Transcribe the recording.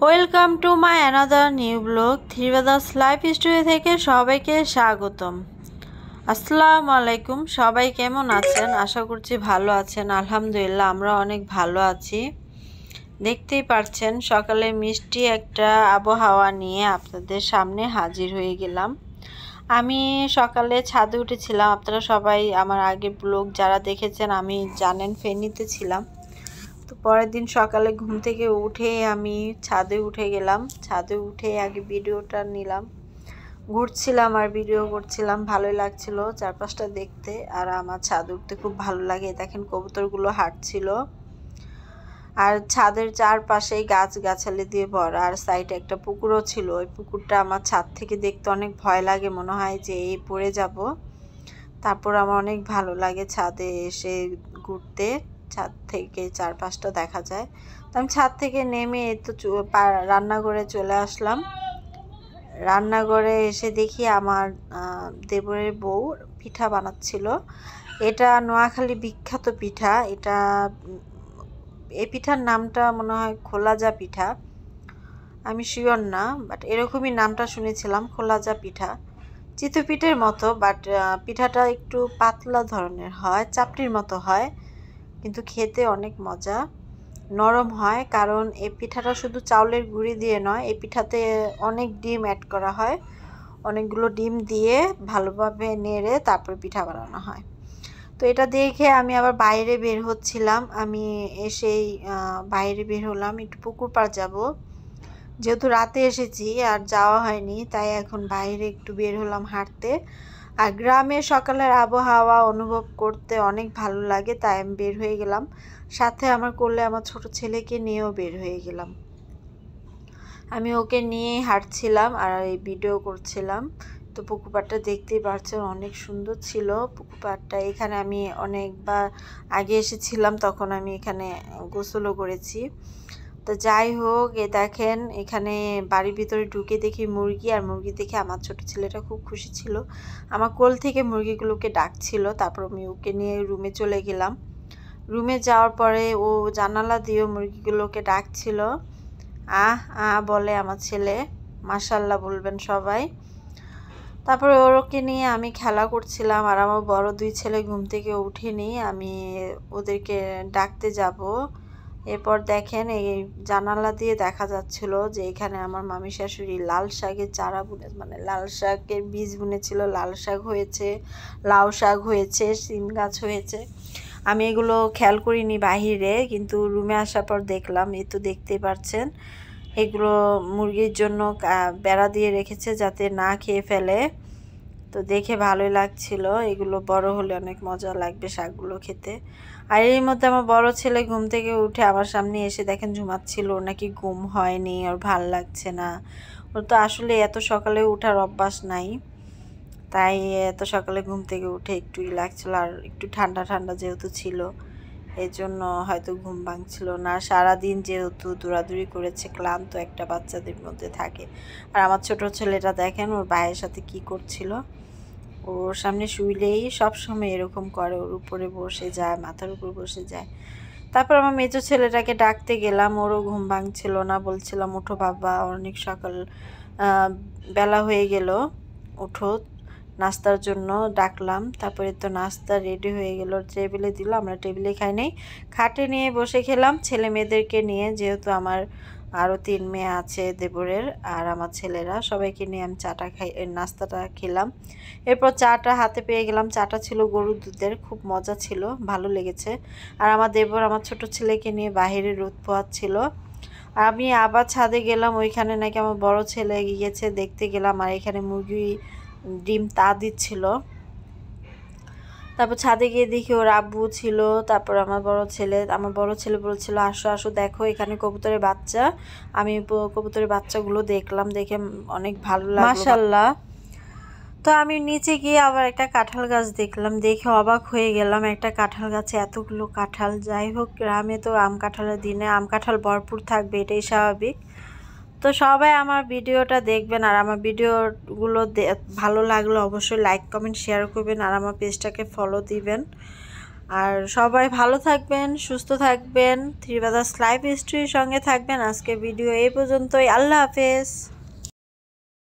Welcome to my another new blog থ্রিবাদাস life story থেকে সবাইকে স্বাগতম। আসসালামু আলাইকুম। সবাই কেমন আছেন? আশা করছি ভালো আছেন। আলহামদুলিল্লাহ আমরা অনেক ভালো আছি। দেখতেই পাচ্ছেন সকালে মিষ্টি একটা আবহাওয়া নিয়ে আপনাদের সামনে হাজির হয়ে গেলাম। আমি সকালে ছাদে উঠেছিলাম। আপনারা সবাই আমার আগের ব্লগ যারা দেখেছেন আমি জানেন ফেনীতে ছিলাম। তো পরের দিন সকালে ঘুম থেকে উঠে আমি ছাদে উঠে গেলাম। ছাদে উঠে আগে ভিডিওটা নিলাম, ঘুরছিলাম আর ভিডিও করছিলাম। ভালোই লাগছিল চারপাশটা দেখতে। আর আমার ছাদে উঠতে খুব ভালো লাগে। দেখেন কবুতরগুলো হাঁটছিল। আর ছাদের চারপাশেই গাছগাছালি দিয়ে ভরা, আর সাইডে একটা পুকুরও ছিল। ওই পুকুরটা আমার ছাদ থেকে দেখতে অনেক ভয় লাগে, মনে হয় যে এই পড়ে যাব। তারপর আমার অনেক ভালো লাগে ছাদে এসে ঘুরতে। ছাদ থেকে চারপাশটা দেখা যায়। তো আমি ছাদ থেকে নেমে তো রান্নাঘরে চলে আসলাম। রান্নাঘরে এসে দেখি আমার দেবরের বউ পিঠা বানাচ্ছিল। এটা নোয়াখালী বিখ্যাত পিঠা। এই পিঠার নামটা মনে হয় খোলাজা পিঠা, আমি শিওর না, বাট এরকমই নামটা শুনেছিলাম, খোলাজা পিঠা। চিতই পিঠের মতো, বাট পিঠাটা একটু পাতলা ধরনের হয়, চাপটির মতো হয়, কিন্তু খেতে অনেক মজা, নরম হয়। কারণ এই পিঠাটা শুধু চাউলের গুঁড়ি দিয়ে নয়, এই পিঠাতে অনেক ডিম অ্যাড করা হয়। অনেকগুলো ডিম দিয়ে ভালোভাবে নেড়ে তারপর পিঠা বানানো হয়। তো এটা দেখে আমি আবার বাইরে বের হচ্ছিলাম। আমি এসেই বাইরে বের হলাম, একটু পুকুর পাড় যাব। যেহেতু রাতে এসেছি আর যাওয়া হয়নি, তাই এখন বাইরে একটু বের হলাম হাঁটতে। আর গ্রামের সকালের আবহাওয়া অনুভব করতে অনেক ভালো লাগে, তাই আমি বের হয়ে গেলাম। সাথে আমার কোলে আমার ছোট ছেলেকে নিয়েও বের হয়ে গেলাম। আমি ওকে নিয়ে হাঁটছিলাম আর এই ভিডিও করছিলাম। তো পুকুর পাড়টা দেখতেই পাচ্ছেন অনেক সুন্দর ছিল পুকুর পাড়টা। এখানে আমি অনেকবার আগে এসেছিলাম, তখন আমি এখানে গোসলও করেছি। তো যাই হোক, দেখেন এখানে বাড়ির ভিতরে ঢুকে দেখি মুরগি, আর মুরগি দেখে আমার ছোট ছেলেটা খুব খুশি ছিল। আমার কোল থেকে মুরগিগুলোকে ডাকছিল। তারপর আমি ওকে নিয়ে রুমে চলে গেলাম। রুমে যাওয়ার পরে ও জানালা দিয়ে মুরগিগুলোকে ডাকছিল। আহ আহ বলে আমার ছেলে, মাশাল্লাহ বলবেন সবাই। তারপরে ওকে নিয়ে আমি খেলা করছিলাম। আর আমার বড় দুই ছেলে ঘুম থেকে উঠেনি, আমি ওদেরকে ডাকতে যাব। এরপর দেখেন এই জানালা দিয়ে দেখা যাচ্ছিল যে এখানে আমার মামি শাশুড়ি লাল শাকের চারা মানে লাল শাকের বীজ বুনেছিল। লাল শাক হয়েছে, লাউ শাক হয়েছে, সিম গাছ হয়েছে। আমি এগুলো খেয়াল করিনি বাহিরে, কিন্তু রুমে আসার পর দেখলাম। এই তো দেখতেই পাচ্ছেন এগুলো মুরগির জন্য বেড়া দিয়ে রেখেছে যাতে না খেয়ে ফেলে। তো দেখে ভালোই লাগছিল। এগুলো বড় হলে অনেক মজা লাগবে শাকগুলো খেতে। আর এর মধ্যে আমার বড় ছেলে ঘুম থেকে উঠে আমার সামনে এসে দেখেন ঝুমাচ্ছিল। ওর নাকি ঘুম হয়নি, ওর ভাল লাগছে না। ওর তো আসলে এত সকালে ওঠার অভ্যাস নাই, তাই এত সকালে ঘুম থেকে উঠে একটুই লাগছিল। আর একটু ঠান্ডা ঠান্ডা যেহেতু ছিল, এই জন্য হয়তো ঘুম ভাঙছিল না। সারাদিন যেহেতু দৌড়াদৌড়ি করেছে, ক্লান্ত একটা বাচ্চাদের মধ্যে থাকে। আর আমার ছোট ছেলেটা দেখেন ওর ভাইয়ের সাথে কি করছিল। ওর সামনে শুইলেই সবসময় এরকম করে, ওর উপরে বসে যায়, মাথার উপর বসে যায়। তারপর আমার মেজো ছেলেটাকে ডাকতে গেলাম, ওরও ঘুম ভাঙছিল না। বলছিলাম উঠো বাবা, অনেক সকাল বেলা হয়ে গেল, উঠো, নাস্তার জন্য ডাকলাম। তারপরে তো নাস্তা রেডি হয়ে গেল, টেবিলে দিল। আমরা টেবিলে খাই নাই, খাটে নিয়ে বসে খেলাম ছেলে মেয়েদেরকে নিয়ে। যেহেতু আমার আরও 3 মেয়ে আছে দেবরের, আর আমার ছেলেরা, সবাইকে নিয়ে আমি নাস্তাটা খেলাম। এরপর চাটা হাতে পেয়ে গেলাম। চাটা ছিল গরুর দুধের, খুব মজা ছিল, ভালো লেগেছে। আর আমার দেবর আমার ছোট ছেলেকে নিয়ে বাহিরে রোদ পোহাচ্ছিল। আর আমি আবার ছাদে গেলাম, ওইখানে নাকি আমার বড় ছেলে গিয়েছে, দেখতে গেলাম। আর এখানে মুরগি ডিম তা দিচ্ছিল। তারপর ছাদে গিয়ে দেখি ওর আব্বু ছিল। তারপর আমার বড় ছেলে বলছিল আসো আসো দেখো এখানে কবুতরের বাচ্চা। আমি কবুতরের বাচ্চাগুলো দেখলাম, দেখে অনেক ভালো লাগলো, মাশাআল্লাহ। তো আমি নিচে গিয়ে আবার একটা কাঁঠাল গাছ দেখলাম, দেখে অবাক হয়ে গেলাম। একটা কাঁঠাল গাছে এতগুলো কাঁঠাল। যাই হোক, গ্রামে তো আম কাঁঠালের দিনে আম কাঁঠাল ভরপুর থাকবে, এটাই স্বাভাবিক। তো সবাই আমার ভিডিওটা দেখবেন, আর আমার ভিডিওগুলো ভালো লাগলে অবশ্যই লাইক কমেন্ট শেয়ার করবেন, আর আমার পেজটাকে ফলো দিবেন। আর সবাই ভালো থাকবেন, সুস্থ থাকবেন, থ্রি ব্রাদার্স লাইফ হিস্ট্রির সঙ্গে থাকবেন। আজকে ভিডিও এই পর্যন্তই। আল্লাহ হাফেজ।